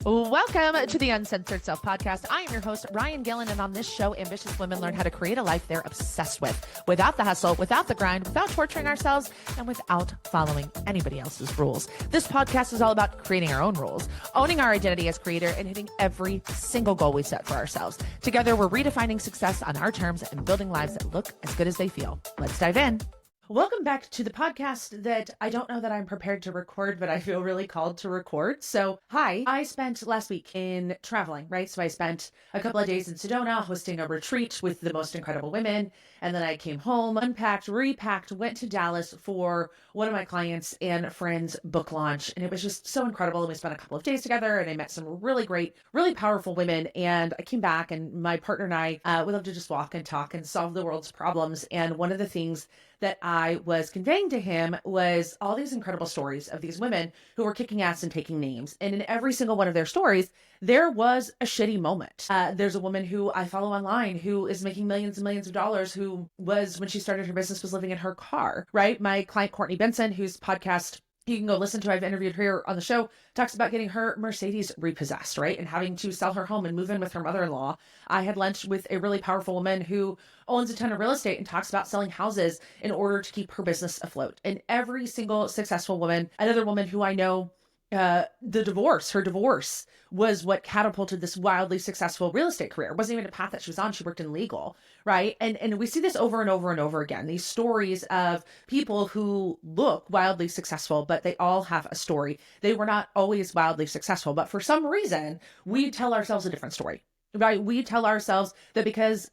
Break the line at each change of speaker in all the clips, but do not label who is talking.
Welcome to the Uncensored Self Podcast. I am your host, Ryan Gillen, and on this show, ambitious women learn how to create a life they're obsessed with, without the hustle, without the grind, without torturing ourselves, and without following anybody else's rules. This podcast is all about creating our own rules, owning our identity as creator, and hitting every single goal we set for ourselves. Together, we're redefining success on our terms and building lives that look as good as they feel. Let's dive in. Welcome back to the podcast that I don't know that I'm prepared to record, but I feel really called to record. So, hi, I spent last week in traveling, right? So I spent a couple of days in Sedona hosting a retreat with the most incredible women. And then I came home, unpacked, repacked, went to Dallas for one of my clients and friends' book launch. And it was just so incredible. And we spent a couple of days together and I met some really great, really powerful women. And I came back and my partner and I, we love to just walk and talk and solve the world's problems. And one of the things that I was conveying to him was all these incredible stories of these women who were kicking ass and taking names. And in every single one of their stories, there was a shitty moment. There's a woman who I follow online who is making millions and millions of dollars, who was, when she started her business, was living in her car, right? My client, Courtney Benson, whose podcast you can go listen to, I've interviewed her on the show, talks about getting her Mercedes repossessed, right? And having to sell her home and move in with her mother-in-law. I had lunch with a really powerful woman who owns a ton of real estate and talks about selling houses in order to keep her business afloat. And every single successful woman, another woman who I know, her divorce was what catapulted this wildly successful real estate career. It wasn't even a path that she was on. She worked in legal, right? And we see this over and over and over again, these stories of people who look wildly successful, but they all have a story. They were not always wildly successful, but for some reason, we tell ourselves a different story, right? We tell ourselves that because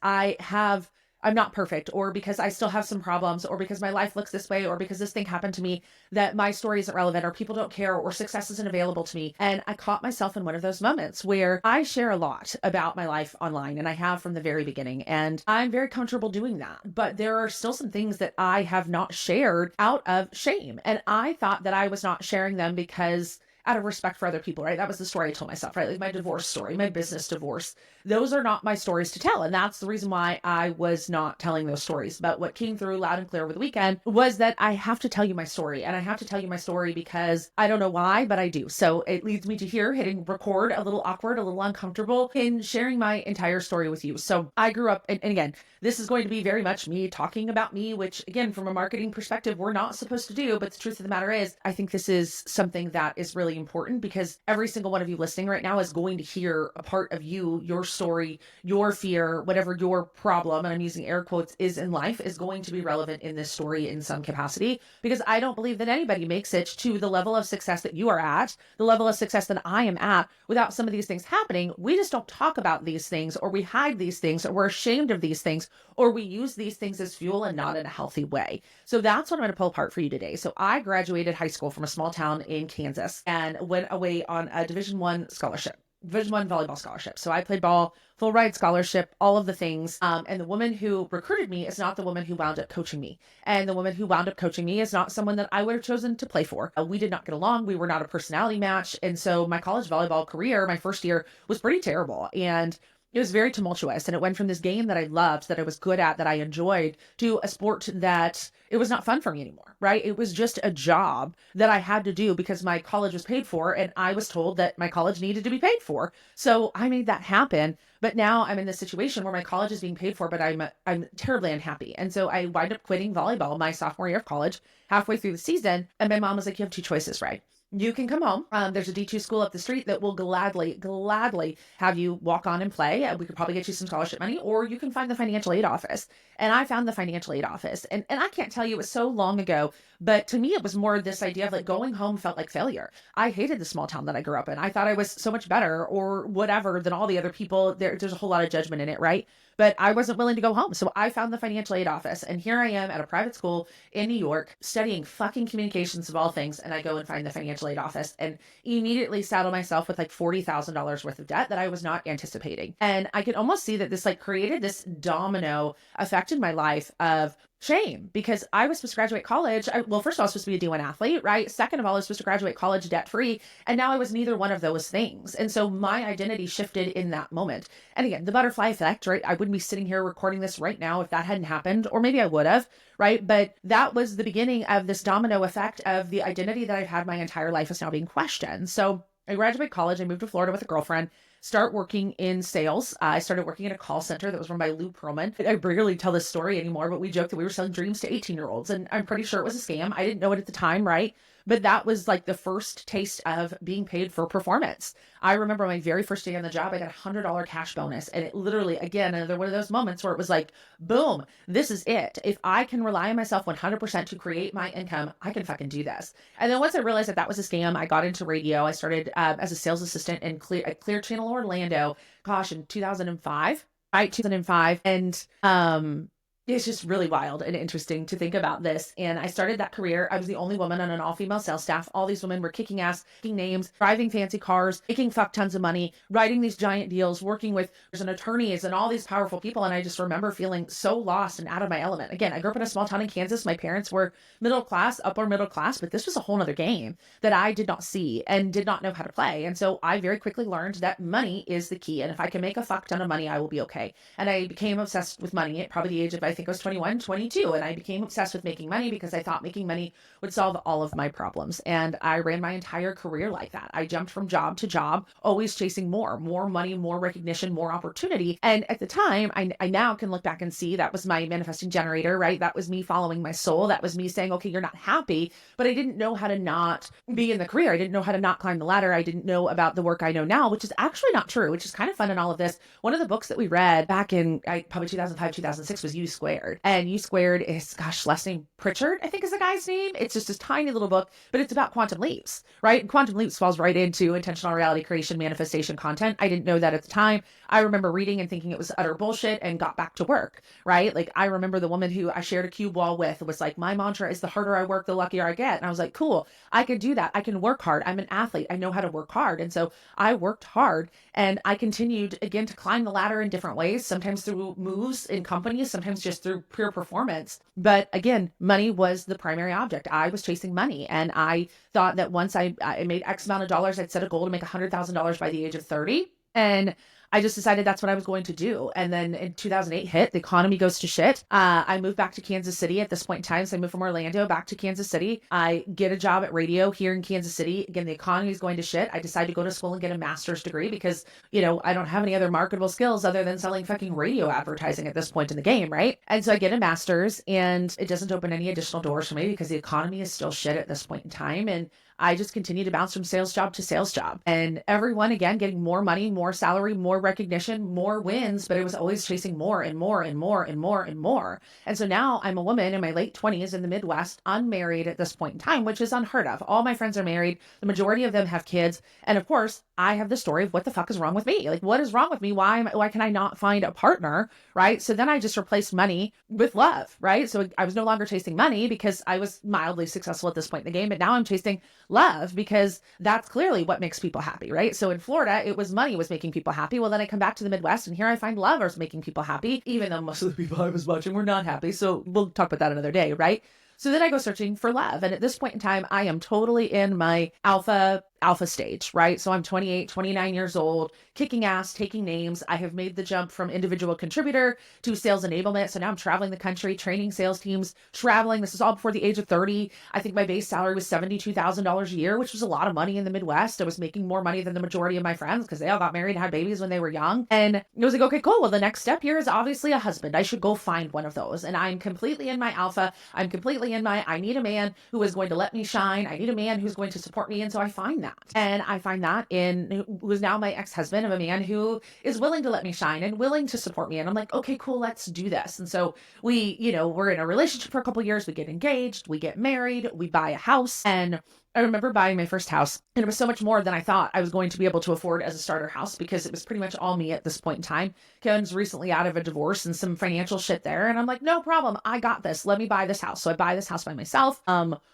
I'm not perfect, or because I still have some problems, or because my life looks this way, or because this thing happened to me, that my story isn't relevant, or people don't care, or success isn't available to me. And I caught myself in one of those moments where I share a lot about my life online, and I have from the very beginning, and I'm very comfortable doing that. But there are still some things that I have not shared out of shame. And I thought that I was not sharing them because out of respect for other people, right? That was the story I told myself, right? Like my divorce story, my business divorce. Those are not my stories to tell. And that's the reason why I was not telling those stories. But what came through loud and clear over the weekend was that I have to tell you my story. And I have to tell you my story because I don't know why, but I do. So it leads me to here, hitting record, a little awkward, a little uncomfortable in sharing my entire story with you. So I grew up, and again, this is going to be very much me talking about me, which again, from a marketing perspective, we're not supposed to do. But the truth of the matter is, I think this is something that is really important because every single one of you listening right now is going to hear a part of you, your story, your fear, whatever your problem, and I'm using air quotes, is in life, is going to be relevant in this story in some capacity, because I don't believe that anybody makes it to the level of success that you are at, the level of success that I am at, without some of these things happening. We just don't talk about these things, or we hide these things, or we're ashamed of these things, or we use these things as fuel and not in a healthy way. So that's what I'm going to pull apart for you today. So I graduated high school from a small town in Kansas and went away on a Division I scholarship. Division I volleyball scholarship. So I played ball, full ride scholarship, all of the things. And the woman who recruited me is not the woman who wound up coaching me. And the woman who wound up coaching me is not someone that I would have chosen to play for. We did not get along. We were not a personality match. And so my college volleyball career, my first year, was pretty terrible. And it was very tumultuous. And it went from this game that I loved, that I was good at, that I enjoyed, to a sport that it was not fun for me anymore, right? It was just a job that I had to do because my college was paid for. And I was told that my college needed to be paid for. So I made that happen. But now I'm in this situation where my college is being paid for, but I'm terribly unhappy. And so I wind up quitting volleyball my sophomore year of college, halfway through the season. And my mom was like, you have two choices, right? You can come home. There's a D2 school up the street that will gladly have you walk on and play. We could probably get you some scholarship money, or you can find the financial aid office. And I found the financial aid office. And I can't tell you, it was so long ago, but to me, it was more this idea of like going home felt like failure. I hated the small town that I grew up in. I thought I was so much better or whatever than all the other people. There's a whole lot of judgment in it, right? But I wasn't willing to go home. So I found the financial aid office. And here I am at a private school in New York studying fucking communications of all things. And I go and find the financial aid office and immediately saddle myself with like $40,000 worth of debt that I was not anticipating. And I could almost see that this like created this domino effect in my life of shame, because I was supposed to graduate college. Well, first of all, I was supposed to be a D1 athlete, right? Second of all, I was supposed to graduate college debt free. And now I was neither one of those things. And so my identity shifted in that moment. And again, the butterfly effect, right? I wouldn't be sitting here recording this right now if that hadn't happened, or maybe I would have, right? But that was the beginning of this domino effect of the identity that I've had my entire life is now being questioned. So I graduated college. I moved to Florida with a girlfriend, start working in sales. I started working at a call center that was run by Lou Pearlman. I rarely tell this story anymore, but we joked that we were selling dreams to 18-year-olds. And I'm pretty sure it was a scam. I didn't know it at the time, right? But that was like the first taste of being paid for performance. I remember my very first day on the job, I got $100 cash bonus. And it literally, again, another one of those moments where it was like, boom, this is it. If I can rely on myself 100% to create my income, I can fucking do this. And then once I realized that that was a scam, I got into radio. I started as a sales assistant in Clear Channel Orlando, gosh, in 2005, right? 2005. And it's just really wild and interesting to think about this. And I started that career. I was the only woman on an all-female sales staff. All these women were kicking ass, kicking names, driving fancy cars, making fuck tons of money, writing these giant deals, working with attorneys and all these powerful people. And I just remember feeling so lost and out of my element. Again, I grew up in a small town in Kansas. My parents were middle class, upper middle class, but this was a whole nother game that I did not see and did not know how to play. And so I very quickly learned that money is the key. And if I can make a fuck ton of money, I will be okay. And I became obsessed with money at probably the age of, I think I was 21, 22. And I became obsessed with making money because I thought making money would solve all of my problems. And I ran my entire career like that. I jumped from job to job, always chasing more money, more recognition, more opportunity. And at the time, I now can look back and see that was my manifesting generator, right? That was me following my soul. That was me saying, okay, you're not happy, but I didn't know how to not be in the career. I didn't know how to not climb the ladder. I didn't know about the work I know now, which is actually not true, which is kind of fun in all of this. One of the books that we read back in probably 2005, 2006 was U Squared. And U Squared is, gosh, last name Pritchard, I think is the guy's name. It's just this tiny little book, but it's about quantum leaps, right? And quantum leaps falls right into intentional reality creation, manifestation content. I didn't know that at the time. I remember reading and thinking it was utter bullshit and got back to work, right? Like I remember the woman who I shared a cube wall with was like, my mantra is the harder I work, the luckier I get. And I was like, cool, I can do that. I can work hard. I'm an athlete. I know how to work hard. And so I worked hard and I continued again to climb the ladder in different ways, sometimes through moves in companies, sometimes just through pure performance. But again, money was the primary object. I was chasing money. And I thought that once I made X amount of dollars, I'd set a goal to make $100,000 by the age of 30. And I just decided that's what I was going to do. And then in 2008 hit, the economy goes to shit. I moved back to Kansas City at this point in time. So I moved from Orlando back to Kansas City. I get a job at radio here in Kansas City. Again, the economy is going to shit. I decided to go to school and get a master's degree because, I don't have any other marketable skills other than selling fucking radio advertising at this point in the game, right? And so I get a master's and it doesn't open any additional doors for me because the economy is still shit at this point in time. And I just continue to bounce from sales job to sales job. And everyone, again, getting more money, more salary, more recognition, more wins, but it was always chasing more and more and more and more and more. And so now I'm a woman in my late 20s in the Midwest, unmarried at this point in time, which is unheard of. All my friends are married. The majority of them have kids. And of course, I have the story of what the fuck is wrong with me? Like, what is wrong with me? Why can I not find a partner, right? So then I just replaced money with love, right? So I was no longer chasing money because I was mildly successful at this point in the game, but now I'm chasing love because that's clearly what makes people happy, right? So in Florida, it was money was making people happy. Well, then I come back to the Midwest and here I find love is making people happy, even though most of the people I was watching were not happy. So we'll talk about that another day, right? So then I go searching for love. And at this point in time, I am totally in my alpha stage, right? So I'm 28, 29 years old, kicking ass, taking names. I have made the jump from individual contributor to sales enablement. So now I'm traveling the country, training sales teams, traveling. This is all before the age of 30. I think my base salary was $72,000 a year, which was a lot of money in the Midwest. I was making more money than the majority of my friends because they all got married and had babies when they were young. And it was like, okay, cool. Well, the next step here is obviously a husband. I should go find one of those. And I'm completely in my alpha. I'm completely in my, I need a man who is going to let me shine. I need a man who's going to support me. And so I find that. And I find that in who is now my ex-husband of a man who is willing to let me shine and willing to support me. And I'm like, okay, cool, let's do this. And so we, we're in a relationship for a couple of years. We get engaged, we get married, we buy a house. And I remember buying my first house, and it was so much more than I thought I was going to be able to afford as a starter house because it was pretty much all me at this point in time. Kevin's recently out of a divorce and some financial shit there. And I'm like, no problem. I got this. Let me buy this house. So I buy this house by myself.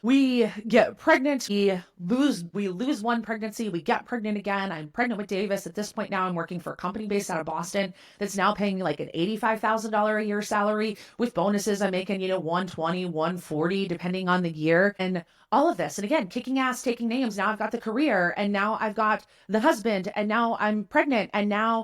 We get pregnant. We lose one pregnancy. We get pregnant again. I'm pregnant with Davis. At this point now, I'm working for a company based out of Boston that's now paying me like an $85,000 a year salary with bonuses. I'm making, 120, 140, depending on the year. And all of this. And again, kicking kicking ass, taking names. Now I've got the career, and now I've got the husband, and now I'm pregnant, and now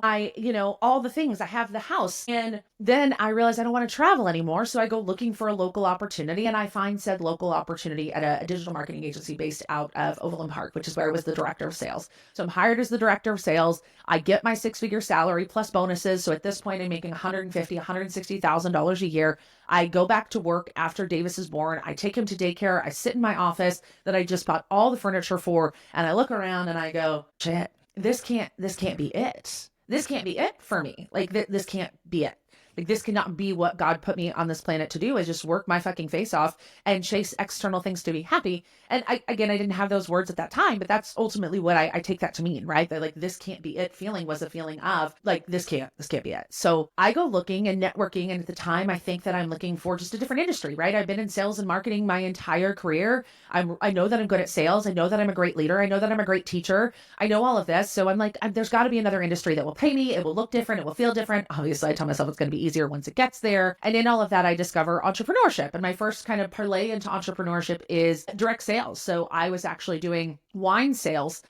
all the things. I have the house. And then I realized I don't want to travel anymore. So I go looking for a local opportunity, and I find said local opportunity at a digital marketing agency based out of Overland Park, which is where I was the director of sales. So I'm hired as the director of sales. I get my 6-figure salary plus bonuses. So at this point, I'm making $150,000, $160,000 a year. I go back to work after Davis is born. I take him to daycare. I sit in my office that I just bought all the furniture for, and I look around and I go, shit, this can't be it. This can't be it for me. Like this can't be it. Like, this cannot be what God put me on this planet to do, is just work my fucking face off and chase external things to be happy. And I didn't have those words at that time, but that's ultimately what I take that to mean, right? That like, this can't be it feeling was a feeling of like, this can't be it. So I go looking and networking. And at the time, I think that I'm looking for just a different industry, right? I've been in sales and marketing my entire career. I know that I'm good at sales. I know that I'm a great leader. I know that I'm a great teacher. I know all of this. So I'm like, there's got to be another industry that will pay me. It will look different. It will feel different. Obviously, I tell myself it's going to be easier once it gets there. And in all of that, I discover entrepreneurship. And my first kind of parlay into entrepreneurship is direct sales. So I was actually doing wine sales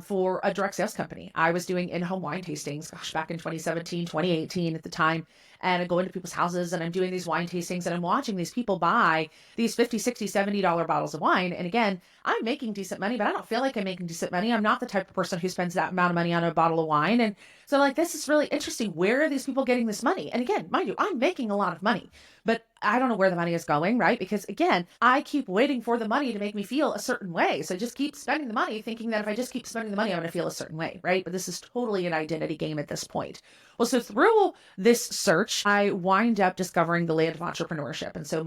for a direct sales company. I was doing in-home wine tastings, back in 2017, 2018 at the time. And I go into people's houses and I'm doing these wine tastings and I'm watching these people buy these $50, $60, $70 bottles of wine. And again, I'm making decent money, but I don't feel like I'm making decent money. I'm not the type of person who spends that amount of money on a bottle of wine. And so like, this is really interesting. Where are these people getting this money? And again, mind you, I'm making a lot of money, but I don't know where the money is going, right? Because again, I keep waiting for the money to make me feel a certain way. So I just keep spending the money thinking that if I just keep spending the money, I'm going to feel a certain way, right? But this is totally an identity game at this point. Well, so through this search, I wind up discovering the land of entrepreneurship. And so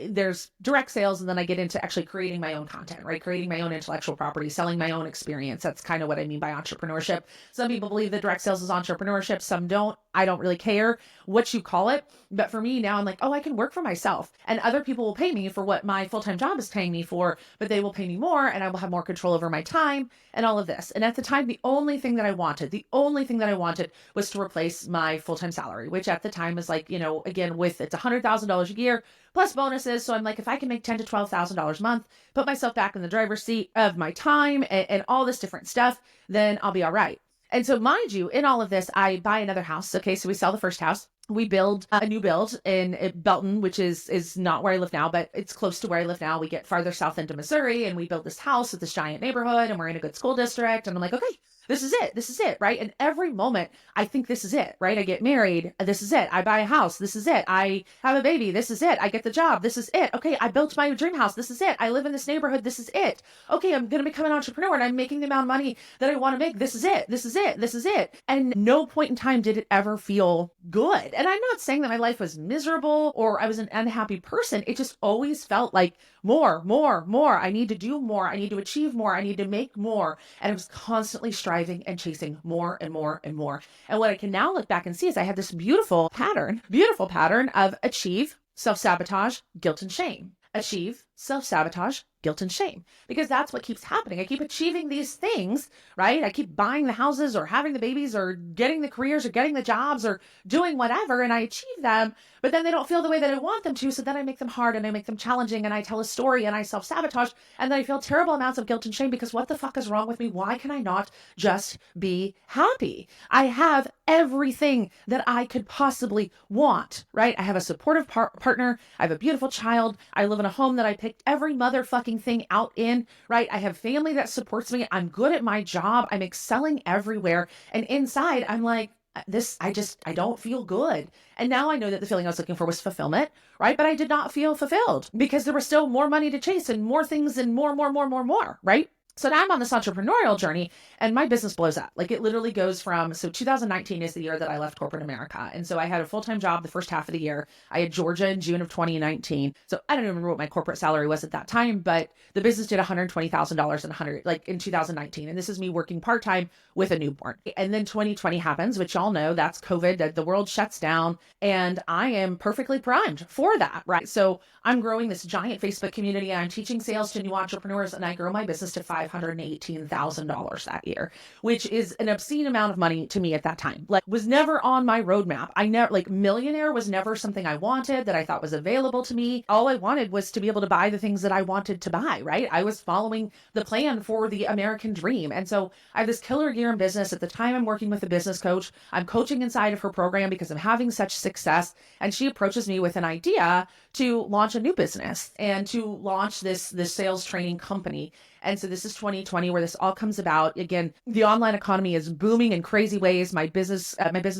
there's direct sales, and then I get into actually creating my own content, right? Creating my own intellectual property, selling my own experience. That's kind of what I mean by entrepreneurship. Some people believe that direct sales is entrepreneurship. Some don't. I don't really care what you call it. But for me now, I'm like, oh, I can work for myself, and other people will pay me for what my full-time job is paying me for, but they will pay me more, and I will have more control over my time and all of this. And at the time, the only thing that I wanted was to replace my full-time salary, which at the time was like, again, it's $100,000 a year plus bonuses. So I'm like, if I can make $10,000 to $12,000 a month, put myself back in the driver's seat of my time and all this different stuff, then I'll be all right. And so mind you, in all of this, I buy another house. Okay, so we sell the first house. We build a new build in Belton, which is not where I live now, but it's close to where I live now. We get farther south into Missouri, and we build this house with this giant neighborhood, and we're in a good school district. And I'm like, okay, this is it, right? And every moment I think this is it, right? I get married, this is it. I buy a house, this is it. I have a baby, this is it. I get the job, this is it. Okay, I built my dream house, this is it. I live in this neighborhood, this is it. Okay, I'm going to become an entrepreneur, and I'm making the amount of money that I want to make. This is it. And no point in time did it ever feel good. And I'm not saying that my life was miserable or I was an unhappy person. It just always felt like more. I need to do more. I need to achieve more. I need to make more. And I was constantly striving and chasing more and more and more. And what I can now look back and see is I had this beautiful pattern of achieve, self-sabotage, guilt and shame. Achieve, self-sabotage, guilt and shame, because that's what keeps happening. I keep achieving these things, right? I keep buying the houses or having the babies or getting the careers or getting the jobs or doing whatever, and I achieve them, but then they don't feel the way that I want them to. So then I make them hard and I make them challenging and I tell a story and I self-sabotage, and then I feel terrible amounts of guilt and shame because what the fuck is wrong with me? Why can I not just be happy? I have everything that I could possibly want, right? I have a supportive partner. I have a beautiful child. I live in a home that I picked every motherfucking thing out in, right? I have family that supports me. I'm good at my job. I'm excelling everywhere. And inside, I'm like, I don't feel good. And now I know that the feeling I was looking for was fulfillment, right? But I did not feel fulfilled because there was still more money to chase and more things and more, right? So now I'm on this entrepreneurial journey and my business blows up. Like it literally goes from, so 2019 is the year that I left corporate America. And so I had a full-time job the first half of the year. I had Georgia in June of 2019. So I don't even remember what my corporate salary was at that time, but the business did $120,000 in 2019. And this is me working part-time with a newborn. And then 2020 happens, which y'all know that's COVID, the world shuts down, and I am perfectly primed for that, right? So I'm growing this giant Facebook community. I'm teaching sales to new entrepreneurs, and I grow my business to $5 $518,000 that year, which is an obscene amount of money to me at that time. Like, was never on my roadmap. I never, like, millionaire was never something I wanted, that I thought was available to me. All I wanted was to be able to buy the things that I wanted to buy, right? I was following the plan for the American dream. And so I have this killer year in business. At the time, I'm working with a business coach. I'm coaching inside of her program because I'm having such success. And she approaches me with an idea to launch a new business and to launch this sales training company. And so this is 2020 where this all comes about. Again, the online economy is booming in crazy ways. My business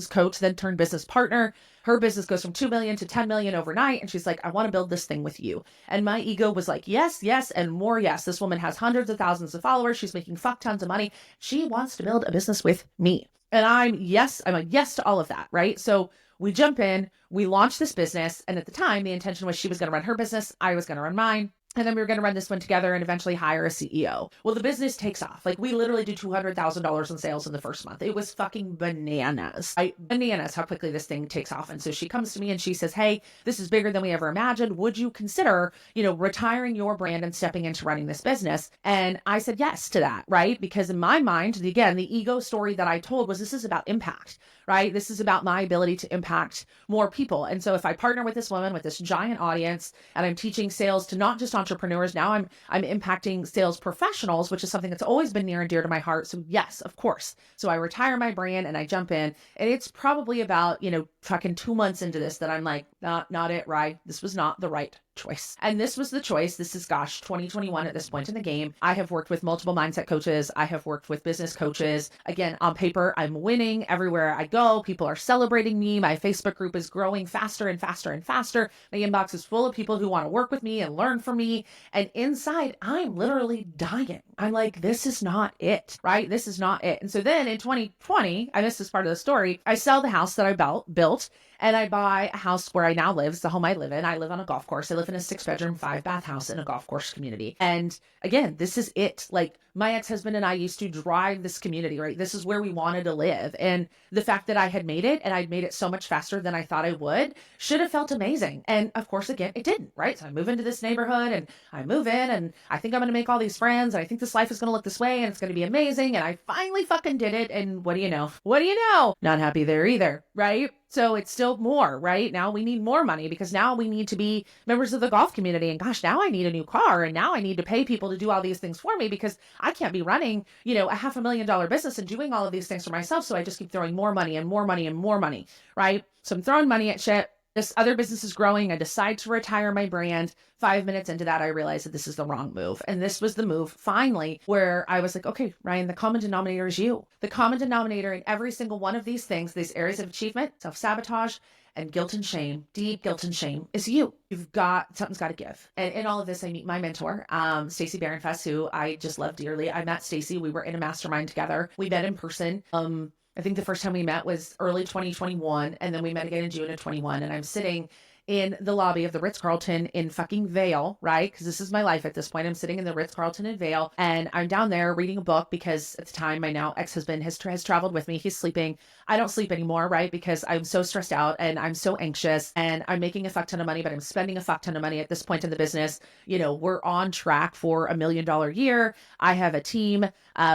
coach then turned business partner. Her business goes from 2 million to 10 million overnight. And she's like, I want to build this thing with you. And my ego was like, yes, yes, and more yes. This woman has hundreds of thousands of followers. She's making fuck tons of money. She wants to build a business with me. And I'm a yes to all of that, right? So we jump in, we launch this business. And at the time, the intention was she was going to run her business. I was going to run mine. And then we were going to run this one together and eventually hire a CEO. Well, the business takes off. Like, we literally do $200,000 in sales in the first month. It was fucking bananas. Bananas how quickly this thing takes off. And so she comes to me and she says, hey, this is bigger than we ever imagined. Would you consider, retiring your brand and stepping into running this business? And I said yes to that, right? Because in my mind, again, the ego story that I told was this is about impact, right? This is about my ability to impact more people. And so if I partner with this woman with this giant audience and I'm teaching sales to not just entrepreneurs, now I'm impacting sales professionals, which is something that's always been near and dear to my heart. So yes, of course. So I retire my brand and I jump in, and it's probably about, fucking 2 months into this that I'm like, not it, right? This was not the right choice. And this was the choice. This is 2021 at this point in the game. I have worked with multiple mindset coaches. I have worked with business coaches. Again, on paper, I'm winning everywhere I go. People are celebrating me. My Facebook group is growing faster and faster and faster. My inbox is full of people who want to work with me and learn from me. And inside, I'm literally dying. I'm like, this is not it, right? This is not it. And so then in 2020, I missed this part of the story. I sell the house that I built. And I buy a house where I now live. It's the home I live in. I live on a golf course. I live in a 6-bedroom, 5-bath house in a golf course community. And again, this is it. Like, my ex-husband and I used to drive this community, right? This is where we wanted to live. And the fact that I had made it and I'd made it so much faster than I thought I would should have felt amazing. And of course, again, it didn't, right? So I move into this neighborhood and I move in and I think I'm going to make all these friends. And I think this life is going to look this way and it's going to be amazing. And I finally fucking did it. And what do you know? Not happy there either, right? So it's still more, right? Now we need more money because now we need to be members of the golf community. And gosh, now I need a new car. And now I need to pay people to do all these things for me because I can't be running, a $500,000 business and doing all of these things for myself. So I just keep throwing more money and more money and more money, right? So I'm throwing money at shit. This other business is growing. I decide to retire my brand. 5 minutes into that, I realized that this is the wrong move. And this was the move finally where I was like, okay, Ryan, the common denominator is you. The common denominator in every single one of these things, these areas of achievement, self-sabotage, and guilt and shame, deep guilt and shame, is you. Something's got to give. And in all of this, I meet my mentor, Stacey Baronfest, who I just love dearly. I met Stacey. We were in a mastermind together. We met in person. I think the first time we met was early 2021, and then we met again in June of 21. And I'm sitting in the lobby of the Ritz-Carlton in fucking Vail, right? Because this is my life at this point. I'm sitting in the Ritz-Carlton in Vail, and I'm down there reading a book because at the time my now ex-husband has traveled with me. He's sleeping. I don't sleep anymore, right? Because I'm so stressed out and I'm so anxious and I'm making a fuck ton of money, but I'm spending a fuck ton of money at this point in the business. We're on track for $1 million year. I have a team.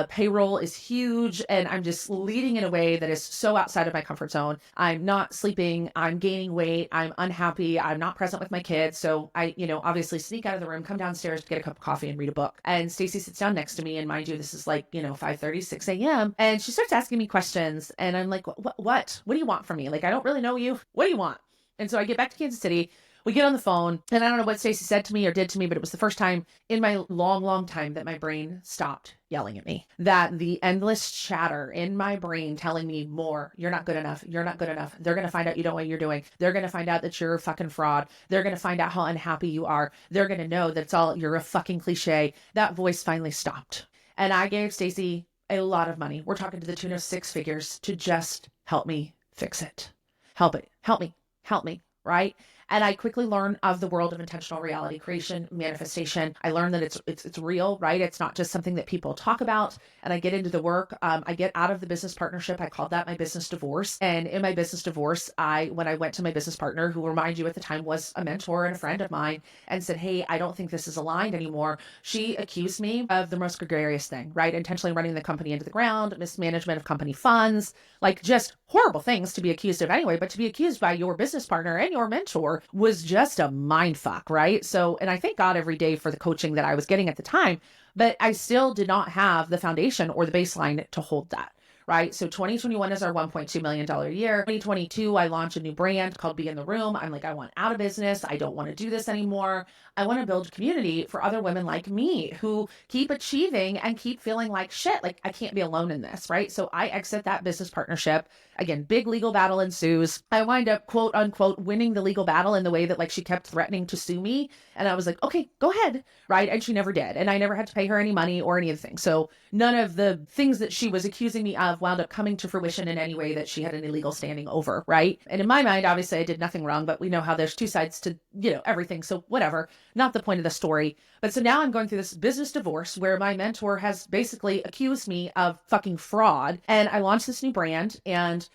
Payroll is huge, and I'm just leading in a way that is so outside of my comfort zone. I'm not sleeping. I'm gaining weight. I'm unhappy. I'm not present with my kids. So I, obviously sneak out of the room, come downstairs to get a cup of coffee and read a book. And Stacey sits down next to me, and mind you, this is like, 5:30, 6 a.m. And she starts asking me questions, and I'm like, what do you want from me? Like, I don't really know you. What do you want? And so I get back to Kansas City. We get on the phone, and I don't know what Stacey said to me or did to me, but it was the first time in my long, long time that my brain stopped yelling at me. That the endless chatter in my brain telling me more, you're not good enough. You're not good enough. They're going to find out you don't know what you're doing. They're going to find out that you're a fucking fraud. They're going to find out how unhappy you are. They're going to know that you're a fucking cliche. That voice finally stopped. And I gave Stacey a lot of money. We're talking to the tune of 6 figures to just help me fix it. Help me, right? And I quickly learned of the world of intentional reality creation, manifestation. I learned that it's real, right? It's not just something that people talk about. And I get into the work. I get out of the business partnership. I called that my business divorce. And in my business divorce, when I went to my business partner, who, remind you, at the time was a mentor and a friend of mine, and said, hey, I don't think this is aligned anymore, she accused me of the most gregarious thing, right? Intentionally running the company into the ground, mismanagement of company funds, like just horrible things to be accused of anyway, but to be accused by your business partner and your mentor was just a mind fuck, right? So, and I thank God every day for the coaching that I was getting at the time, but I still did not have the foundation or the baseline to hold that. Right. So 2021 is our $1.2 million year. 2022, I launched a new brand called Be in the Room. I'm like, I want out of business. I don't want to do this anymore. I want to build community for other women like me who keep achieving and keep feeling like shit. Like, I can't be alone in this. Right. So I exit that business partnership. Again, big legal battle ensues. I wind up, quote unquote, winning the legal battle in the way that, like, she kept threatening to sue me. And I was like, okay, go ahead. Right. And she never did. And I never had to pay her any money or any of the things. So none of the things that she was accusing me of wound up coming to fruition in any way that she had any legal standing over. Right. And in my mind, obviously, I did nothing wrong, but we know how there's two sides to, everything. So whatever, not the point of the story. But so now I'm going through this business divorce where my mentor has basically accused me of fucking fraud. And I launched this new brand, and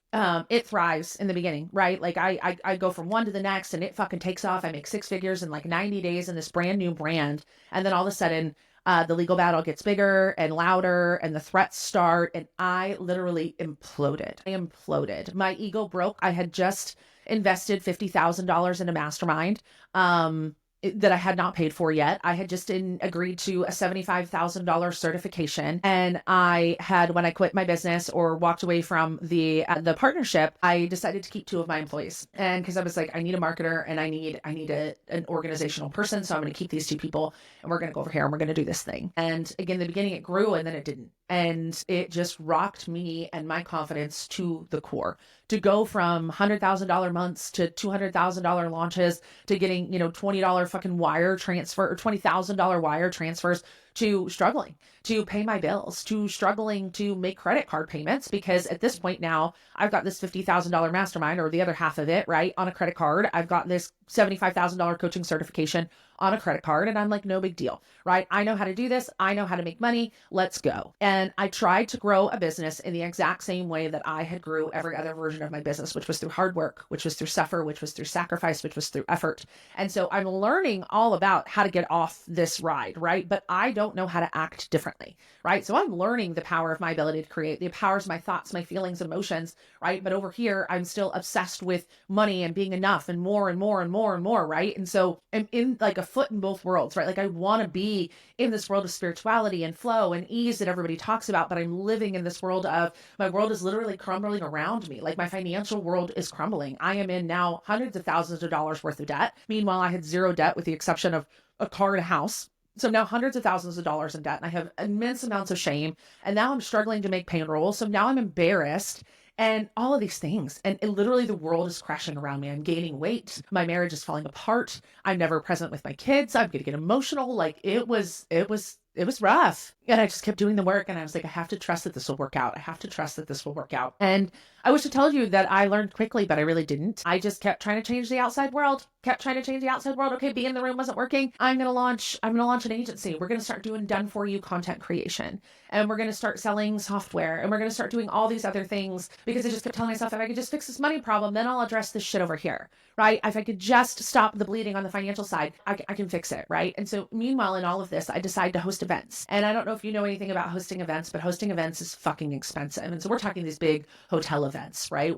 it thrives in the beginning, right? Like I go from one to the next, and it fucking takes off. I make 6 figures in like 90 days in this brand new brand. And then all of a sudden, the legal battle gets bigger and louder, and the threats start. And I literally imploded. I imploded. My ego broke. I had just invested $50,000 in a mastermind. That I had not paid for yet. I had just agreed to a $75,000 certification. And I had, when I quit my business or walked away from the partnership, I decided to keep 2 of my employees. And because I was like, I need a marketer and I need an organizational person. So I'm going to keep these 2 people, and we're going to go over here and we're going to do this thing. And again, in the beginning it grew, and then it didn't. And it just rocked me and my confidence to the core. To go from $100,000 months to $200,000 launches to getting, $20 fucking wire transfer or $20,000 wire transfers, to struggling to pay my bills, to struggling to make credit card payments, because at this point now I've got this $50,000 mastermind, or the other half of it, right, on a credit card. I've got this $75,000 coaching certification on a credit card, and I'm like, no big deal, right? I know how to do this. I know how to make money. Let's go. And I tried to grow a business in the exact same way that I had grew every other version of my business, which was through hard work, which was through suffer, which was through sacrifice, which was through effort. And so I'm learning all about how to get off this ride, right? But I don't know how to act differently, right? So I'm learning the power of my ability to create, the powers of my thoughts, my feelings, emotions, right? But over here, I'm still obsessed with money and being enough and more and more and more and more, right? And so I'm in like a foot in both worlds, right? Like I want to be in this world of spirituality and flow and ease that everybody talks about, but I'm living in this world of, my world is literally crumbling around me. Like my financial world is crumbling. I am in now hundreds of thousands of dollars worth of debt. Meanwhile, I had zero debt with the exception of a car and a house. So now hundreds of thousands of dollars in debt, and I have immense amounts of shame. And now I'm struggling to make payroll. So now I'm embarrassed and all of these things. And literally the world is crashing around me. I'm gaining weight. My marriage is falling apart. I'm never present with my kids. I'm going to get emotional. Like it was rough. And I just kept doing the work. And I was like, I have to trust that this will work out. I have to trust that this will work out. And I wish to tell you that I learned quickly, but I really didn't. I just kept trying to change the outside world, Okay, Be in the Room wasn't working. I'm going to launch an agency. We're going to start doing done for you content creation. And we're going to start selling software. And we're going to start doing all these other things, because I just kept telling myself, if I could just fix this money problem, then I'll address this shit over here, right? If I could just stop the bleeding on the financial side, I can fix it, right? And so meanwhile, in all of this, I decided to host events. And I don't know if you know anything about hosting events, but hosting events is fucking expensive. And so we're talking these big hotel events, right?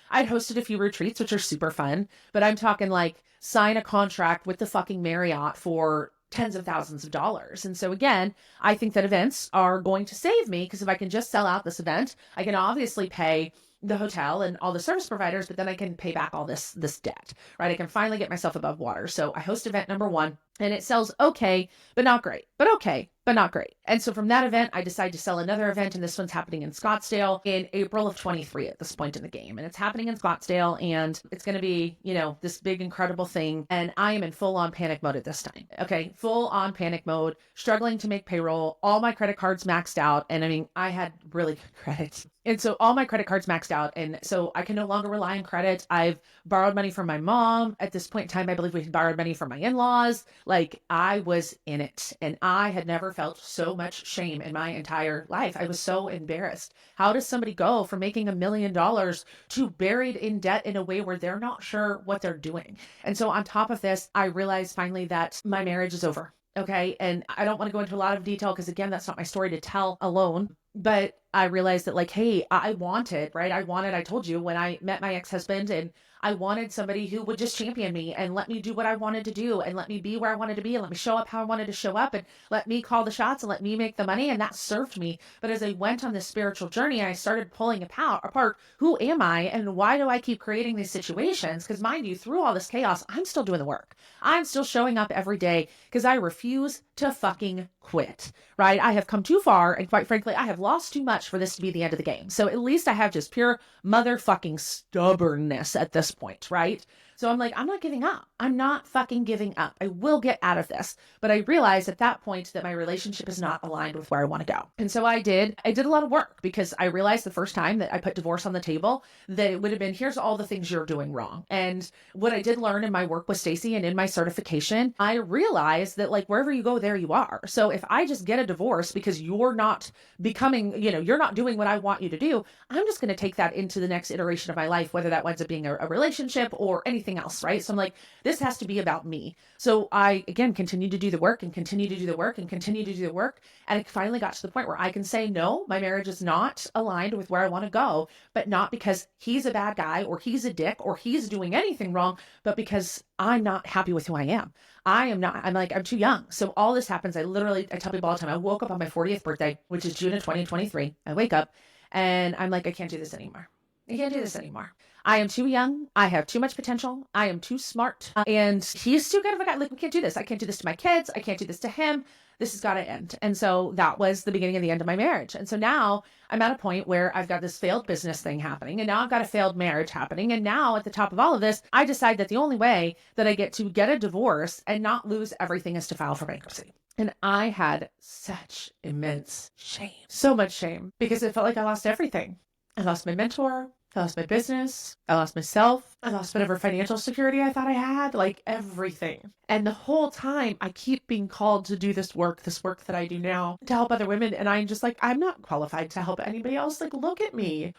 I'd hosted a few retreats, which are super fun, but I'm talking like sign a contract with the fucking Marriott for tens of thousands of dollars. And so again, I think that events are going to save me, because if I can just sell out this event, I can obviously pay the hotel and all the service providers, but then I can pay back all this debt, right? I can finally get myself above water. So I host event number 1, and it sells okay, but not great, but okay, but not great. And so from that event, I decided to sell another event, and this one's happening in Scottsdale in April of 23 at this point in the game. And it's happening in Scottsdale, and it's going to be, this big, incredible thing. And I am in full on panic mode at this time. Okay. Full on panic mode, struggling to make payroll, all my credit cards maxed out. And I mean, I had really good credit. And so all my credit cards maxed out. And so I can no longer rely on credit. I've borrowed money from my mom. At this point in time, I believe we had borrowed money from my in-laws. Like I was in it, and I had never felt so much shame in my entire life. I was so embarrassed. How does somebody go from making $1 million to buried in debt in a way where they're not sure what they're doing? And so on top of this, I realized finally that my marriage is over. Okay. And I don't want to go into a lot of detail because, again, that's not my story to tell alone. But I realized that, like, hey, I wanted, right? I told you when I met my ex-husband, and I wanted somebody who would just champion me and let me do what I wanted to do and let me be where I wanted to be and let me show up how I wanted to show up and let me call the shots and let me make the money. And that served me. But as I went on this spiritual journey, I started pulling apart, who am I and why do I keep creating these situations? Because mind you, through all this chaos, I'm still doing the work. I'm still showing up every day because I refuse to fucking quit, right? I have come too far. And quite frankly, I have lost too much for this to be the end of the game. So at least I have just pure motherfucking stubbornness at this point, right? So I'm like, I'm not giving up. I'm not fucking giving up. I will get out of this. But I realized at that point that my relationship is not aligned with where I want to go. And so I did a lot of work because I realized the first time that I put divorce on the table that it would have been, here's all the things you're doing wrong. And what I did learn in my work with Stacey and in my certification, I realized that like wherever you go, there you are. So if I just get a divorce because you're not becoming, you're not doing what I want you to do, I'm just going to take that into the next iteration of my life, whether that winds up being a relationship or anything else, right? So I'm like, this has to be about me. So I, again, continued to do the work and continue to do the work and continue to do the work. And it finally got to the point where I can say, no, my marriage is not aligned with where I want to go, but not because he's a bad guy or he's a dick or he's doing anything wrong, but because I'm not happy with who I am. I'm too young. So all this happens. I tell people all the time, I woke up on my 40th birthday, which is June of 2023. I wake up and I'm like, I can't do this anymore. I can't do this anymore. I am too young. I have too much potential. I am too smart. And he's too good of a guy. Like, we can't do this. I can't do this to my kids. I can't do this to him. This has got to end. And so that was the beginning of the end of my marriage. And so now I'm at a point where I've got this failed business thing happening. And now I've got a failed marriage happening. And now at the top of all of this, I decide that the only way that I get to get a divorce and not lose everything is to file for bankruptcy. And I had such immense shame, so much shame, because it felt like I lost everything. I lost my mentor. I lost my business. I lost myself. I lost whatever financial security I thought I had, like everything. And the whole time I keep being called to do this work that I do now to help other women. And I'm just like, I'm not qualified to help anybody else. Like, look at me.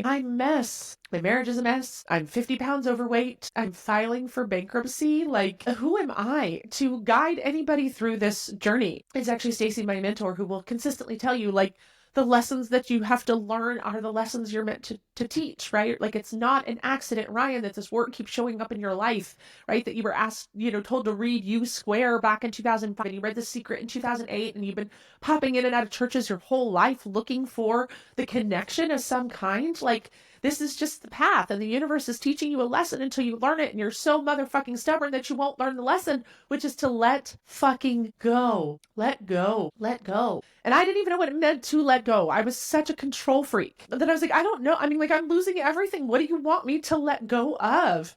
I'm a mess. My marriage is a mess. I'm 50 pounds overweight. I'm filing for bankruptcy. Like, who am I to guide anybody through this journey? It's actually Stacey, my mentor, who will consistently tell you, like, the lessons that you have to learn are the lessons you're meant to teach, right? Like, it's not an accident, Ryan, that this work keeps showing up in your life, right? That you were asked, told to read You Square back in 2005, and you read The Secret in 2008, and you've been popping in and out of churches your whole life looking for the connection of some kind. Like, this is just the path, and the universe is teaching you a lesson until you learn it, and you're so motherfucking stubborn that you won't learn the lesson, which is to let fucking go. Let go. Let go. And I didn't even know what it meant to let go. I was such a control freak that I was like, I don't know. I mean, like, I'm losing everything. What do you want me to let go of?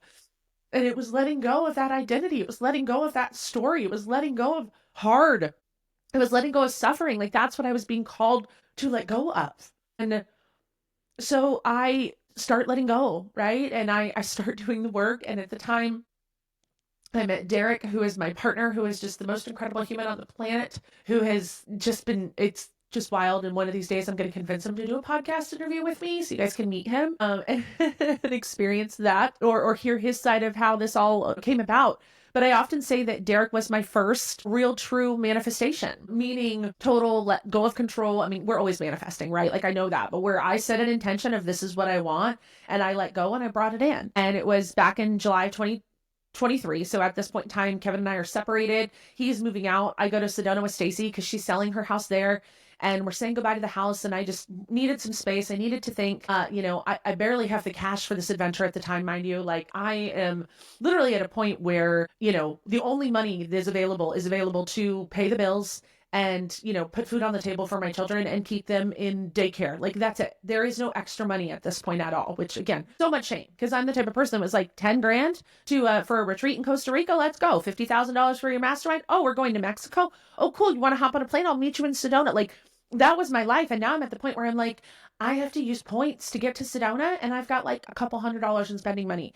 And it was letting go of that identity. It was letting go of that story. It was letting go of hard. It was letting go of suffering. Like, that's what I was being called to let go of. And so I start letting go, right? And I start doing the work. And at the time, I met Derek, who is my partner, who is just the most incredible human on the planet, who has just been, it's just wild. And one of these days, I'm going to convince him to do a podcast interview with me so you guys can meet him and experience that or hear his side of how this all came about. But I often say that Derek was my first real true manifestation, meaning total let go of control. I mean, we're always manifesting, right? Like, I know that, but where I set an intention of this is what I want and I let go and I brought it in. And it was back in July 2023. So at this point in time, Kevin and I are separated. He's moving out. I go to Sedona with Stacey because she's selling her house there. And we're saying goodbye to the house. And I just needed some space. I needed to think, I barely have the cash for this adventure at the time, mind you. Like, I am literally at a point where, the only money that is available to pay the bills and, put food on the table for my children and keep them in daycare. Like, that's it. There is no extra money at this point at all, which, again, so much shame, because I'm the type of person that was like 10 grand for a retreat in Costa Rica. Let's go. $50,000 for your mastermind. Oh, we're going to Mexico. Oh, cool. You want to hop on a plane? I'll meet you in Sedona. Like, that was my life. And now I'm at the point where I'm like, I have to use points to get to Sedona, and I've got like a couple $100 in spending money.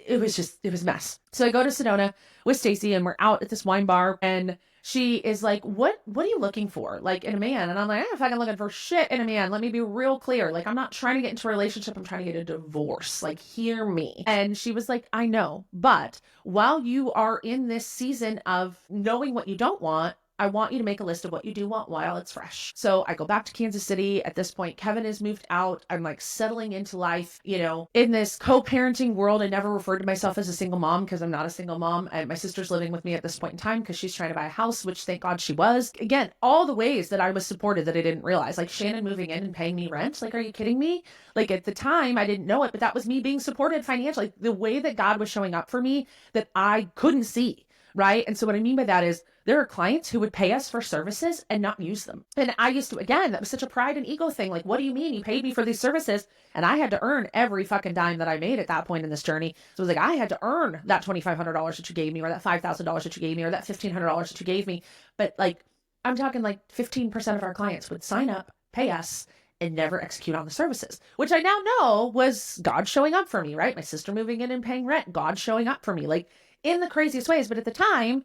It was a mess. So I go to Sedona with Stacy, and we're out at this wine bar, and she is like, what are you looking for? Like, in a man? And I'm like, I'm fucking looking for shit in a man. Let me be real clear. Like, I'm not trying to get into a relationship. I'm trying to get a divorce. Like, hear me. And she was like, I know, but while you are in this season of knowing what you don't want, I want you to make a list of what you do want while it's fresh. So I go back to Kansas City. At this point, Kevin has moved out. I'm like settling into life, in this co-parenting world. I never referred to myself as a single mom because I'm not a single mom. My sister's living with me at this point in time because she's trying to buy a house, which thank God she was. Again, all the ways that I was supported that I didn't realize, like Shannon moving in and paying me rent. Like, are you kidding me? Like, at the time, I didn't know it, but that was me being supported financially. Like, the way that God was showing up for me that I couldn't see. Right. And so what I mean by that is there are clients who would pay us for services and not use them. And I used to, again, that was such a pride and ego thing. Like, what do you mean you paid me for these services? And I had to earn every fucking dime that I made at that point in this journey. So it was like, I had to earn that $2,500 that you gave me, or that $5,000 that you gave me, or that $1,500 that you gave me. But like, I'm talking like 15% of our clients would sign up, pay us, and never execute on the services, which I now know was God showing up for me, right? My sister moving in and paying rent, God showing up for me. Like, in the craziest ways. But at the time,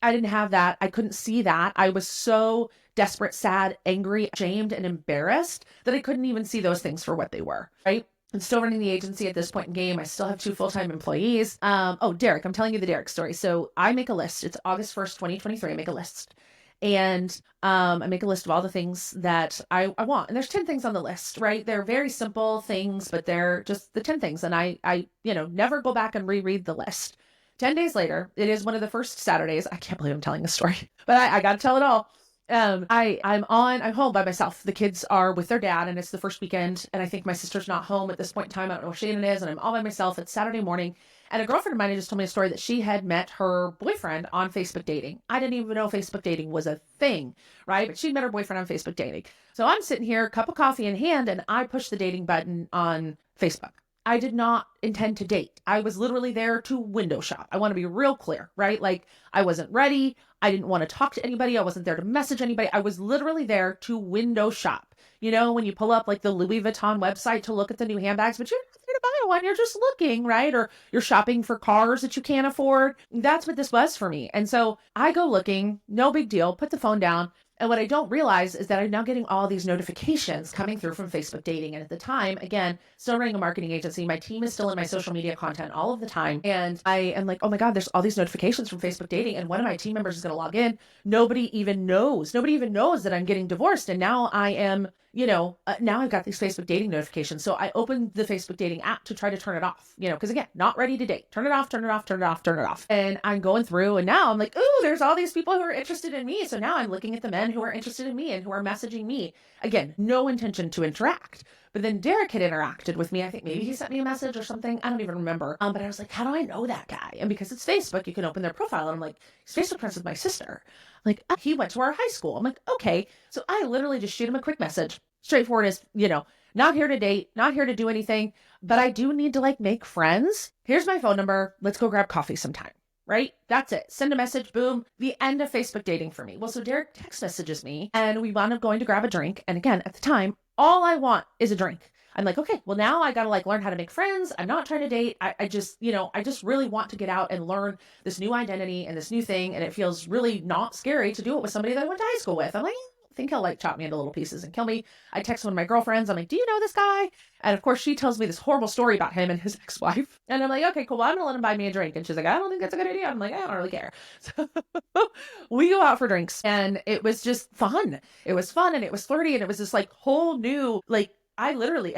I didn't have that. I couldn't see that. I was so desperate, sad, angry, ashamed, and embarrassed that I couldn't even see those things for what they were, right? I'm still running the agency at this point in game. I still have 2 full-time employees. Derek, I'm telling you the Derek story. So I make a list. It's August 1st, 2023. I make a list. And I make a list of all the things that I want. And there's 10 things on the list, right? They're very simple things, but they're just the 10 things. And I never go back and reread the list. 10 days later, it is one of the first Saturdays. I can't believe I'm telling this story, but I got to tell it all. I'm home by myself. The kids are with their dad, and it's the first weekend. And I think my sister's not home at this point in time. I don't know where Shannon is, and I'm all by myself. It's Saturday morning. And a girlfriend of mine just told me a story that she had met her boyfriend on Facebook dating. I didn't even know Facebook dating was a thing, right? But she met her boyfriend on Facebook dating. So I'm sitting here, cup of coffee in hand, and I push the dating button on Facebook. I did not intend to date. I was literally there to window shop. I want to be real clear, right? Like, I wasn't ready. I didn't want to talk to anybody. I wasn't there to message anybody. I was literally there to window shop. You know, when you pull up like the Louis Vuitton website to look at the new handbags, but you're not there to buy one. You're just looking, right? Or you're shopping for cars that you can't afford. That's what this was for me. And so I go looking, no big deal, put the phone down. And what I don't realize is that I'm now getting all these notifications coming through from Facebook dating. And at the time, again, still running a marketing agency, my team is still in my social media content all of the time. And I am like, oh my God, there's all these notifications from Facebook dating. And one of my team members is going to log in. Nobody even knows that I'm getting divorced. And now I am, now I've got these Facebook dating notifications. So I opened the Facebook dating app to try to turn it off, because again, not ready to date. Turn it off, turn it off, turn it off, turn it off. And I'm going through, and now I'm like, ooh, there's all these people who are interested in me. So now I'm looking at the men who are interested in me and who are messaging me. Again, no intention to interact. But then Derek had interacted with me. I think maybe he sent me a message or something. I don't even remember. But I was like, how do I know that guy? And because it's Facebook, you can open their profile. And I'm like, he's Facebook friends with my sister. I'm like, he went to our high school. I'm like, okay. So I literally just shoot him a quick message. Straightforward as, not here to date, not here to do anything, but I do need to make friends. Here's my phone number. Let's go grab coffee sometime. Right? That's it. Send a message. Boom. The end of Facebook dating for me. Well, so Derek text messages me and we wound up going to grab a drink. And again, at the time, all I want is a drink. I'm like, okay, well now I got to learn how to make friends. I'm not trying to date. I just really want to get out and learn this new identity and this new thing. And it feels really not scary to do it with somebody that I went to high school with. I'm like, I think he'll chop me into little pieces and kill me. I text one of my girlfriends. I'm like, do you know this guy? And of course she tells me this horrible story about him and his ex-wife. And I'm like, okay, cool. Well, I'm going to let him buy me a drink. And she's like, I don't think that's a good idea. I'm like, I don't really care. So we go out for drinks and it was just fun. It was fun and it was flirty and it was this whole new, I literally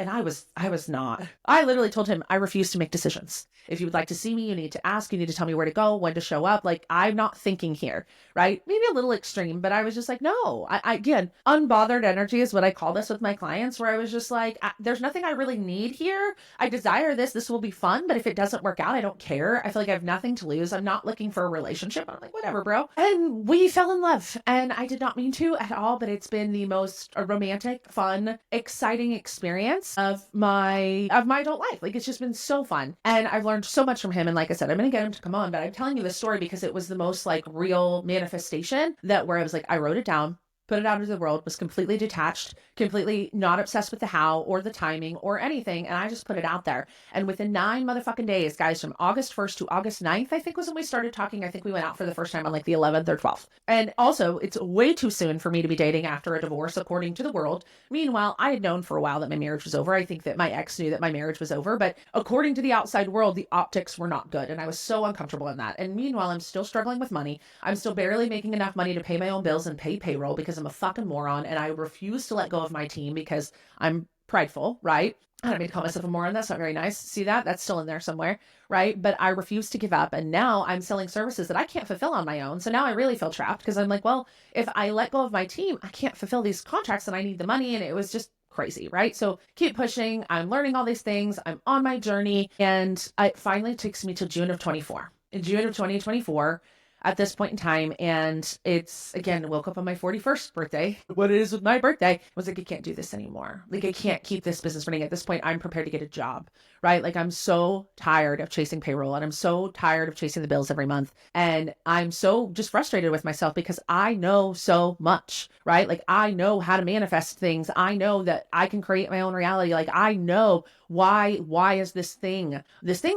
told him I refuse to make decisions. If you would like to see me, you need to ask, you need to tell me where to go, when to show up. I'm not thinking here, right? Maybe a little extreme, but I was just no, again, unbothered energy is what I call this with my clients, where I was just there's nothing I really need here. I desire this. This will be fun. But if it doesn't work out, I don't care. I feel like I have nothing to lose. I'm not looking for a relationship. I'm like, whatever, bro. And we fell in love and I did not mean to at all, but it's been the most romantic, fun, exciting experience of my adult life. It's just been so fun. And I've learned so much from him. And like I said, I'm going to get him to come on, but I'm telling you this story because it was the most real manifestation where I was I wrote it down, put it out into the world, was completely detached, completely not obsessed with the how or the timing or anything. And I just put it out there. And within 9 motherfucking days, guys, from August 1st to August 9th, I think was when we started talking. I think we went out for the first time on like the 11th or 12th. And also, it's way too soon for me to be dating after a divorce, according to the world. Meanwhile, I had known for a while that my marriage was over. I think that my ex knew that my marriage was over, but according to the outside world, the optics were not good. And I was so uncomfortable in that. And meanwhile, I'm still struggling with money. I'm still barely making enough money to pay my own bills and pay payroll because I'm a fucking moron. And I refuse to let go of my team because I'm prideful, right? I don't mean to call myself a moron. That's not very nice. See that? That's still in there somewhere, right? But I refuse to give up. And now I'm selling services that I can't fulfill on my own. So now I really feel trapped because I'm like, well, if I let go of my team, I can't fulfill these contracts and I need the money. And it was just crazy, right? So keep pushing. I'm learning all these things. I'm on my journey. And it finally takes me to June of 24. In June of 2024, at this point in time. And it's, again, woke up on my 41st birthday. What it is with my birthday was like, I can't do this anymore. Like, I can't keep this business running. At this point, I'm prepared to get a job, right? Like, I'm so tired of chasing payroll and I'm so tired of chasing the bills every month. And I'm so just frustrated with myself because I know so much, right? Like, I know how to manifest things. I know that I can create my own reality. Like, I know why is this thing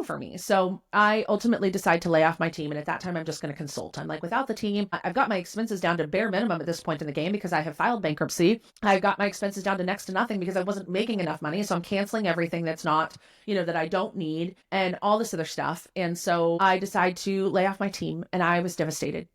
for me? So I ultimately decide to lay off my team. And at that time, I'm just going to consult. I'm like, without the team, I've got my expenses down to bare minimum at this point in the game because I have filed bankruptcy. I've got my expenses down to next to nothing because I wasn't making enough money. So I'm canceling everything that's not, that I don't need and all this other stuff. And so I decide to lay off my team and I was devastated.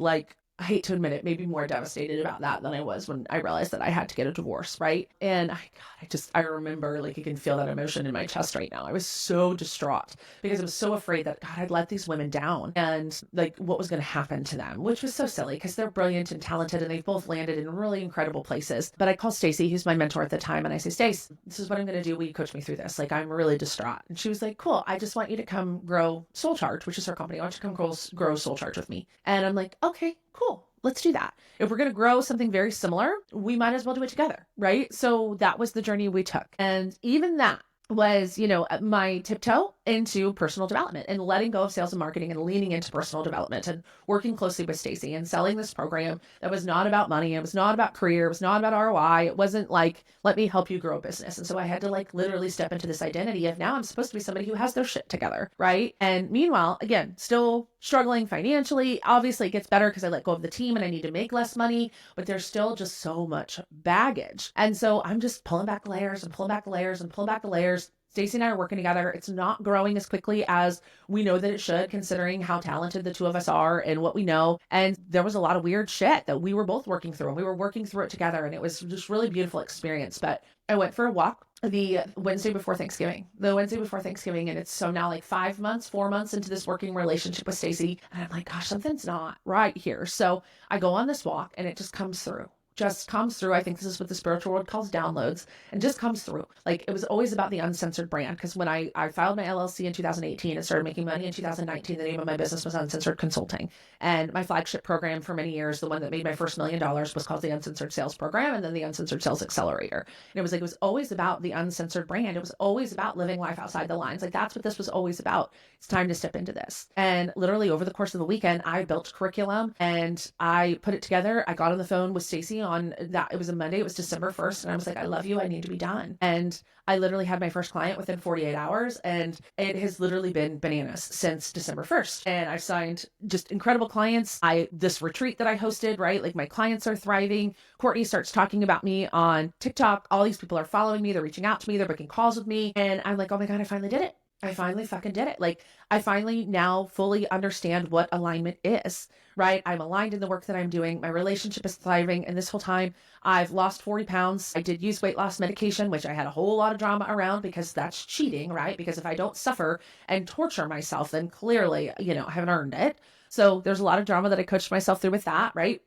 Like, I hate to admit it, maybe more devastated about that than I was when I realized that I had to get a divorce, right? And I remember, like, you can feel that emotion in my chest right now. I was so distraught because I was so afraid that, God, I'd let these women down and like what was going to happen to them, which was so silly because they're brilliant and talented and they've both landed in really incredible places. But I called Stacy, who's my mentor at the time, and I say, Stace, this is what I'm going to do. Will you coach me through this? Like, I'm really distraught. And she was like, cool. I just want you to come grow Soul Charge, which is her company. I want you to come grow Soul Charge with me. And I'm like, okay, cool. Let's do that. If we're going to grow something very similar, we might as well do it together, right? So that was the journey we took. And even that was, my tiptoe into personal development and letting go of sales and marketing and leaning into personal development and working closely with Stacy and selling this program that was not about money. It was not about career. It was not about ROI. It wasn't like, let me help you grow a business. And so I had to like literally step into this identity of now I'm supposed to be somebody who has their shit together, right? And meanwhile, again, still struggling financially. Obviously it gets better because I let go of the team and I need to make less money, but there's still just so much baggage. And so I'm just pulling back layers and pulling back layers and pulling back layers. Stacy and I are working together. It's not growing as quickly as we know that it should, considering how talented the two of us are and what we know. And there was a lot of weird shit that we were both working through, and we were working through it together. And it was just really beautiful experience. But I went for a walk the Wednesday before Thanksgiving, and it's so now like 4 months into this working relationship with Stacy. And I'm like, gosh, something's not right here. So I go on this walk and it just comes through. I think this is what the spiritual world calls downloads, and just comes through. Like, it was always about the Uncensored brand. Because when I filed my LLC in 2018 and started making money in 2019, the name of my business was Uncensored Consulting. And my flagship program for many years, the one that made my first $1 million, was called the Uncensored Sales Program, and then the Uncensored Sales Accelerator. And it was always about the Uncensored brand. It was always about living life outside the lines. Like, that's what this was always about. It's time to step into this. And literally over the course of the weekend, I built curriculum and I put it together. I got on the phone with Stacy on that. It was a Monday. It was December 1st. And I was like, I love you. I need to be done. And I literally had my first client within 48 hours. And it has literally been bananas since December 1st. And I've signed just incredible clients. This retreat that I hosted, right? Like, my clients are thriving. Courtney starts talking about me on TikTok. All these people are following me. They're reaching out to me. They're booking calls with me. And I'm like, oh my God, I finally did it. I finally fucking did it. Like, I finally now fully understand what alignment is, right? I'm aligned in the work that I'm doing. My relationship is thriving. And this whole time I've lost 40 pounds. I did use weight loss medication, which I had a whole lot of drama around because that's cheating, right? Because if I don't suffer and torture myself, then clearly, I haven't earned it. So there's a lot of drama that I coached myself through with that, right?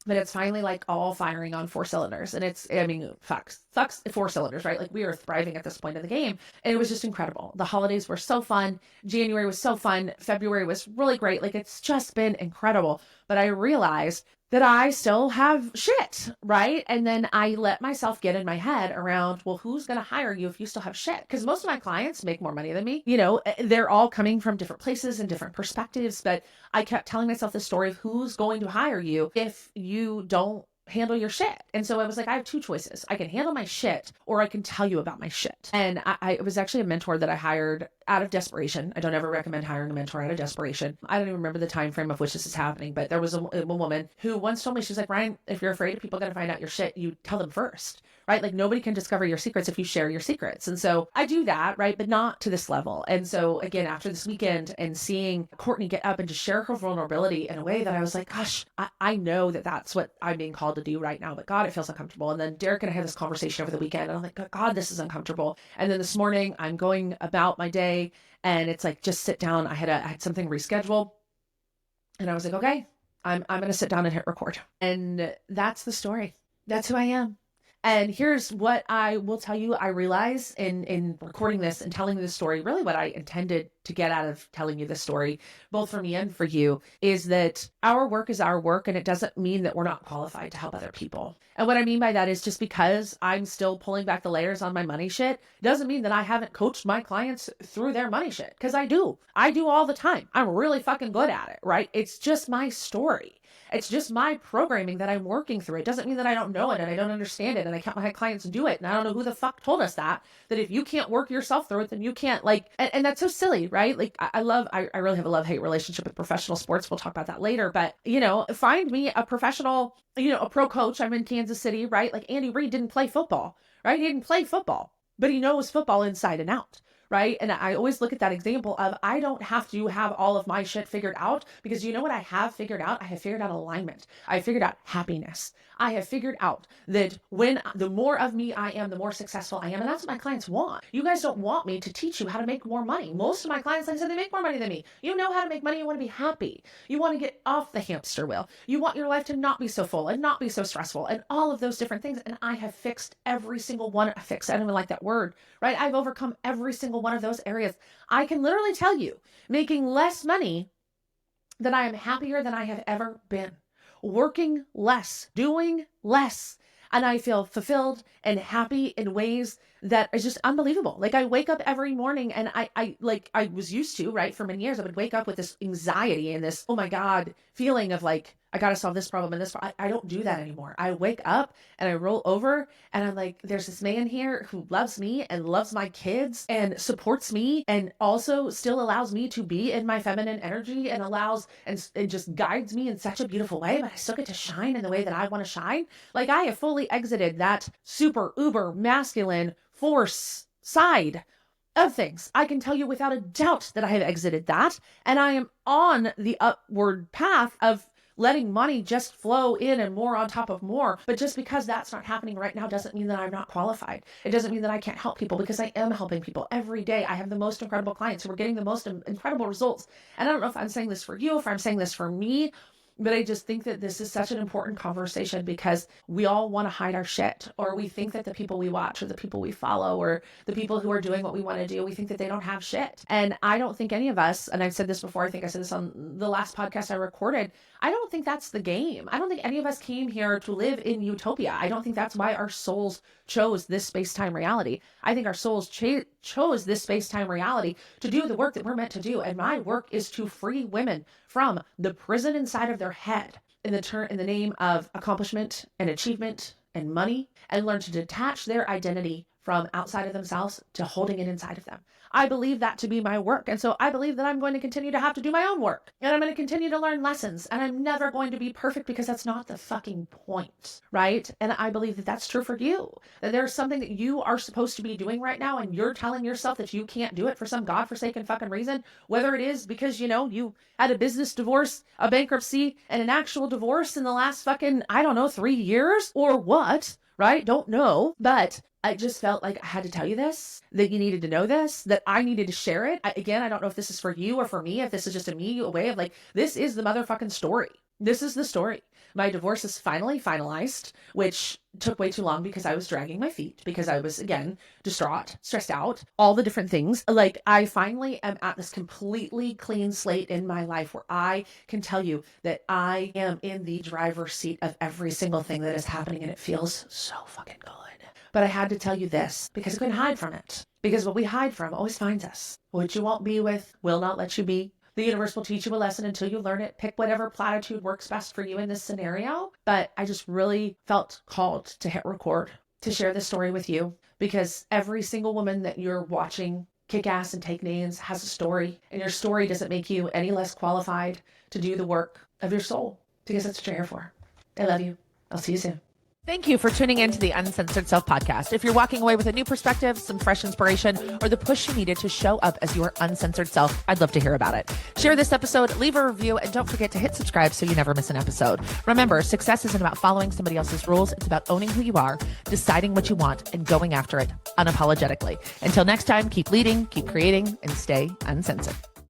But it's finally like all firing on 4 cylinders. And fucks 4 cylinders, right? Like, we are thriving at this point in the game. And it was just incredible. The holidays were so fun. January was so fun. February was really great. Like, it's just been incredible. But I realized that I still have shit, right? And then I let myself get in my head around, well, who's going to hire you if you still have shit? Because most of my clients make more money than me. They're all coming from different places and different perspectives, but I kept telling myself the story of who's going to hire you if you don't handle your shit. And so I was like, I have two choices. I can handle my shit or I can tell you about my shit. And it was actually a mentor that I hired out of desperation. I don't ever recommend hiring a mentor out of desperation. I don't even remember the time frame of which this is happening, but there was a woman who once told me, she's like, Ryan, if you're afraid of people going to find out your shit, you tell them first. Right? Like nobody can discover your secrets if you share your secrets. And so I do that, right? But not to this level. And so again, after this weekend and seeing Courtney get up and just share her vulnerability in a way that I was like, gosh, I know that that's what I'm being called to do right now, but God, it feels uncomfortable. And then Derek and I had this conversation over the weekend and I'm like, God, this is uncomfortable. And then this morning I'm going about my day and it's like, just sit down. I had something rescheduled and I was like, okay, I'm going to sit down and hit record. And that's the story. That's who I am. And here's what I will tell you. I realize in recording this and telling this story, really what I intended to get out of telling you this story, both for me and for you, is that our work is our work. And it doesn't mean that we're not qualified to help other people. And what I mean by that is just because I'm still pulling back the layers on my money shit doesn't mean that I haven't coached my clients through their money shit. Because I do all the time. I'm really fucking good at it, right? It's just my story. It's just my programming that I'm working through. It doesn't mean that I don't know it and I don't understand it and I can't let clients do it. And I don't know who the fuck told us that if you can't work yourself through it, then you can't and that's so silly, right? Like I really have a love-hate relationship with professional sports. We'll talk about that later. But, find me a professional, a pro coach. I'm in Kansas City, right? Like Andy Reid didn't play football, right? He didn't play football, but he knows football inside and out. Right. And I always look at that example of I don't have to have all of my shit figured out because you know what I have figured out? I have figured out alignment. I have figured out happiness. I have figured out that when the more of me I am, the more successful I am. And that's what my clients want. You guys don't want me to teach you how to make more money. Most of my clients, like I said, they make more money than me. You know how to make money. You want to be happy. You want to get off the hamster wheel. You want your life to not be so full and not be so stressful and all of those different things. And I have fixed every single one. I don't even like that word, right? I've overcome every single one of those areas. I can literally tell you, making less money, that I am happier than I have ever been. Working less, doing less. And I feel fulfilled and happy in ways that is just unbelievable. Like I wake up every morning and I was used to, right? For many years, I would wake up with this anxiety and this, oh my God, feeling of like, I got to solve this problem and this. I don't do that anymore. I wake up and I roll over and I'm like, there's this man here who loves me and loves my kids and supports me and also still allows me to be in my feminine energy and allows and just guides me in such a beautiful way, but I still get to shine in the way that I want to shine. Like I have fully exited that super uber masculine force side of things. I can tell you without a doubt that I have exited that. And I am on the upward path of letting money just flow in and more on top of more. But just because that's not happening right now doesn't mean that I'm not qualified. It doesn't mean that I can't help people because I am helping people every day. I have the most incredible clients who are getting the most incredible results. And I don't know if I'm saying this for you, if I'm saying this for me, but I just think that this is such an important conversation because we all want to hide our shit, or we think that the people we watch or the people we follow or the people who are doing what we want to do, we think that they don't have shit. And I don't think any of us, and I've said this before, I think I said this on the last podcast I recorded, I don't think that's the game. I don't think any of us came here to live in utopia. I don't think that's why our souls chose this space-time reality. I think our souls chose this space-time reality to do the work that we're meant to do. And my work is to free women from the prison inside of their head in the name of accomplishment and achievement and money, and learn to detach their identity from outside of themselves to holding it inside of them. I believe that to be my work. And so I believe that I'm going to continue to have to do my own work. And I'm going to continue to learn lessons. And I'm never going to be perfect because that's not the fucking point, right? And I believe that that's true for you. That there's something that you are supposed to be doing right now and you're telling yourself that you can't do it for some godforsaken fucking reason. Whether it is because, you had a business divorce, a bankruptcy, and an actual divorce in the last fucking, 3 years or what, right? Don't know. But I just felt like I had to tell you this, that you needed to know this, that I needed to share it. I don't know if this is for you or for me, if this is just a way of like, this is the motherfucking story. This is the story. My divorce is finally finalized, which took way too long because I was dragging my feet, because I was, again, distraught, stressed out, all the different things. Like, I finally am at this completely clean slate in my life where I can tell you that I am in the driver's seat of every single thing that is happening, and it feels so fucking good. But I had to tell you this because I couldn't hide from it. Because what we hide from always finds us. What you won't be with will not let you be. The universe will teach you a lesson until you learn it. Pick whatever platitude works best for you in this scenario. But I just really felt called to hit record, to share this story with you, because every single woman that you're watching kick ass and take names has a story. And your story doesn't make you any less qualified to do the work of your soul, because that's what you're here for. I love you. I'll see you soon. Thank you for tuning in to the Uncensored Self podcast. If you're walking away with a new perspective, some fresh inspiration, or the push you needed to show up as your uncensored self, I'd love to hear about it. Share this episode, leave a review, and don't forget to hit subscribe so you never miss an episode. Remember, success isn't about following somebody else's rules. It's about owning who you are, deciding what you want, and going after it unapologetically. Until next time, keep leading, keep creating, and stay uncensored.